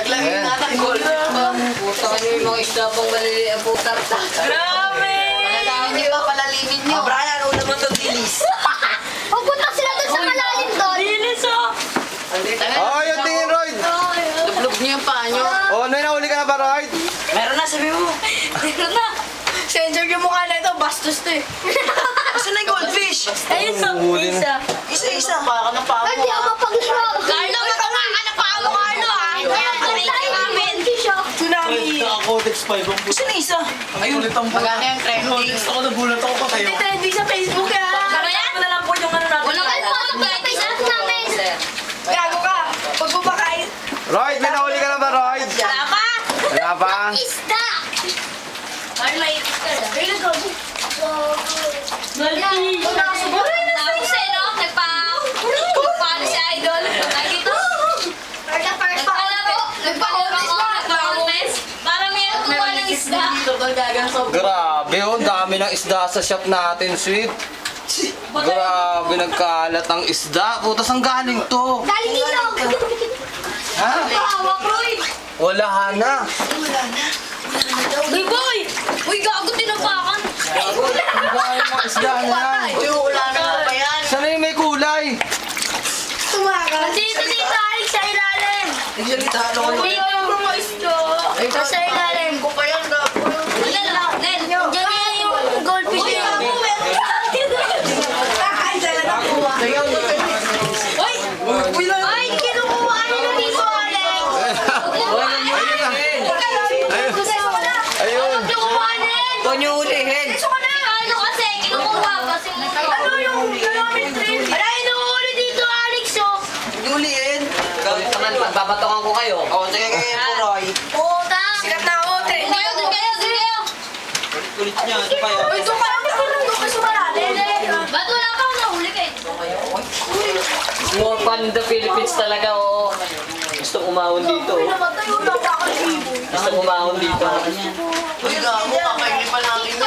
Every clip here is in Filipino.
Naglagay na ng gold. Puta kayo yung mga isda pang maliliit ang puta. Grabe! Malalaman nyo ba palalimin nyo? Brian, una mo itong dilis. Pupunta sila doon sa malalim doon. Dilis oh! Oh, yung tingin, Royd. Lublog nyo yung paa nyo. Oh, may nahuli ka na ba, Royd? Meron na, sabi mo. Meron na. Sensor yung mukha na ito, bastos to eh. Asan na yung goldfish? Ayun sa isa. Isa-isa. Paa ka ng paa mo. Hindi ako mapaglaro. Carlo, matawa ka ng paa mo, Carlo ha. Tsunami. Naka-codex 5 ang puto. Asan na isa? Ayun, ulit ang Magana yung trending. Codex ako, nagulat ako pa kayo. Hindi trending sa Facebook ah. Kaya ko na lang po yung ano natin. Walang Ano ba ito namin? Gago ka. Pag bumakain. Royd, may nahuli ka na ba, Royd? Wala pa. Wala pa. Isda. Ay, may isda. Ayun na gabi. Tapos eh, no? Nagpa-ano si Idol. Nagito. Nagpalaro ako. Nagpa-contest. Para may kuha ng isda. Grabe, oh, dami ng isda sa shop natin, sweet. Grabe, nagkalat ang isda. Putas, ang galing to. Galing ilog. Ha? Hawak, Roy. Wala na. Uy, boy! Uy, gago, tinapakan. Ang galing mga isda na yan. Uy, wala na nga pa yan. Sana yung may kulay? Dito, Alex, sa ilalim. Nagsalita ako. Dito yung mga isda. Sa ilalim. Ko pa yan, gago. Nen, diyan yung goldfish niya. Ay, dala na kuha. Ay, kinukuha nila dito, Alex. Ayun. Kinukuha nila. Ito niyo ulihin. Ano kasi, kinukuha kasi. Ano yung kilometry? Wala, inuuli dito, Alex, oh. Ulihin. Magbabatokan ko kayo. O, sige kayo po, Roy. Puta. Sikat na ako. Doon kayo. Ulit niya, ito pa yan. Uy, doon ka sa malalim. Ba't wala kang nahuli kayo? More fun in the Philippines talaga, oo. Gusto umahon dito. Namatay yung nakakaliboy. Gusto umahon dito. Uy, gago. Kakainin pa namin yan.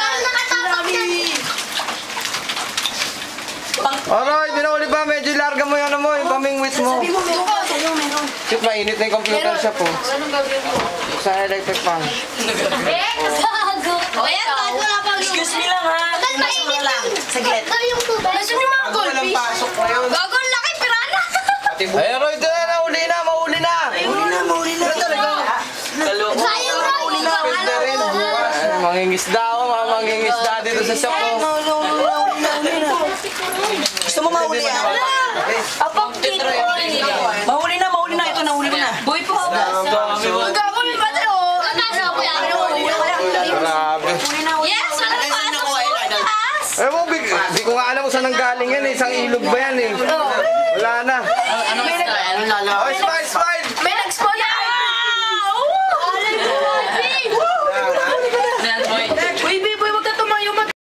Oh, Royd, may nahuli ba? Medyo larga mo yung ano mo, yung pamingwit mo. Doon ka, sa'yo meron. Shit, mainit na yung computer shop, oh. Anong gagawin mo? Sa electric fan. Gago. Ayan, kahit wala pang Excuse me lang, ha? Pasok mo lang. Saglit. Ano yung tubig? Nasaan yung mga goldfish? pasok na yun. Gago, ang laki, pirana! Ay, Royd, nahuli na, mahuli na. Mahuli na. Sayang na. Pwede rin. Ay, mangingisda ako, mga mangingisda dito sa shop, oh. Gusto mo mahuli yan? Apang kito. Mahuli na. Ito, nahuli mo na. Boy po! Ang gago yung bata, oh. Nasa ako yan. Grabe. Yes! Ano pa? Taas! Eh, mo, di ko nga alam kung saan ang galing yan, eh. Isang ilog ba yan, eh. Wala na. Ano isda? Ano lalaw? Oh, smile, smile. May nag-spawn na.